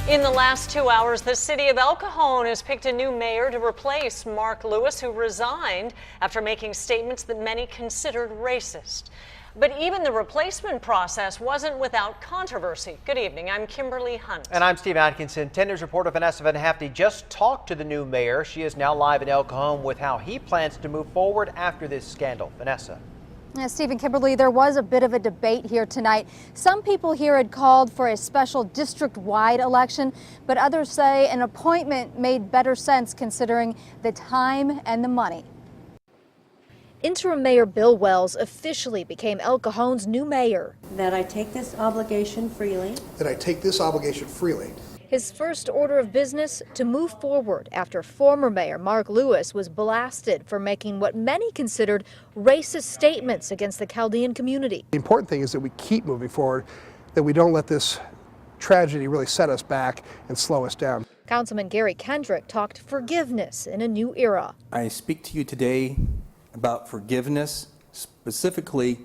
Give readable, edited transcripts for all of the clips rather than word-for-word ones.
In the last 2 hours, the city of El Cajon has picked a new mayor to replace Mark Lewis, who resigned after making statements that many considered racist. But even the replacement process wasn't without controversy. Good evening, I'm Kimberly Hunt. And I'm Steve Atkinson. 10 News reporter Vanessa Van Hefty just talked to the new mayor. She is now live in El Cajon with how he plans to move forward after this scandal. Vanessa. Steve and Kimberly, there was a bit of a debate here tonight. Some people here had called for a special district-wide election, but others say an appointment made better sense considering the time and the money. Interim Mayor Bill Wells officially became El Cajon's new mayor. That I take this obligation freely. His first order of business to move forward after former Mayor Mark Lewis was blasted for making what many considered racist statements against the Chaldean community. The important thing is that we keep moving forward, that we don't let this tragedy really set us back and slow us down. Councilman Kendrick talked forgiveness in a new era. I speak to you today about forgiveness, specifically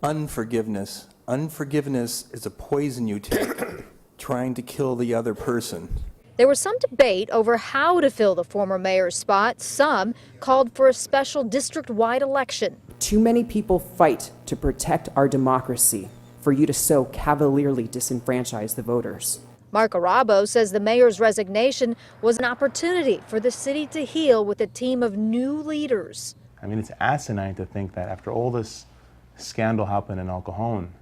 unforgiveness. Unforgiveness is a poison you take, trying to kill the other person. There was some debate over how to fill the former mayor's spot. Some called for a special district-wide election. Too many people fight to protect our democracy for you to so cavalierly disenfranchise the voters. Mark Arabo says the mayor's resignation was an opportunity for the city to heal with a team of new leaders. I mean, it's asinine to think that after all this scandal happened in El Cajon,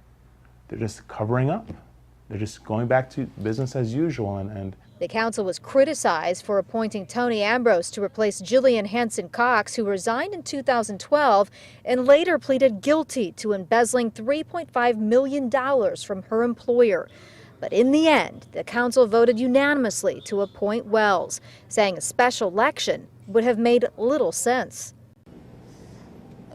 they're just covering up. They're just going back to business as usual. And the council was criticized for appointing Tony Ambrose to replace Jillian Hanson Cox, who resigned in 2012 and later pleaded guilty to embezzling $3.5 million from her employer. But in the end, the council voted unanimously to appoint Wells, saying a special election would have made little sense.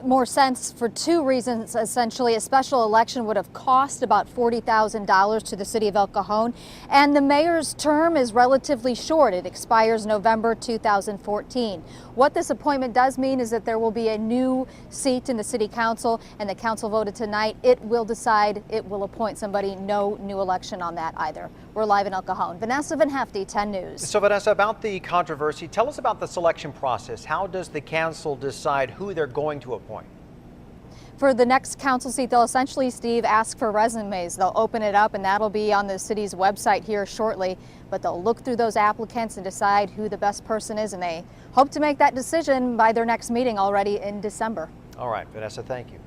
More sense for two reasons, essentially. A special election would have cost about $40,000 to the city of El Cajon, and the mayor's term is relatively short. It expires November 2014. What this appointment does mean is that there will be a new seat in the city council, and the council voted tonight. It will decide it will appoint somebody. No new election on that either. We're live in El Cajon. Vanessa Van Hefty, 10 News. So Vanessa, about the controversy, tell us about the selection process. How does the council decide who they're going to appoint? For the next council seat, they'll essentially, Steve, ask for resumes. They'll open it up, and that'll be on the city's website here shortly. But they'll look through those applicants and decide who the best person is, and they hope to make that decision by their next meeting already in December. All right, Vanessa, thank you.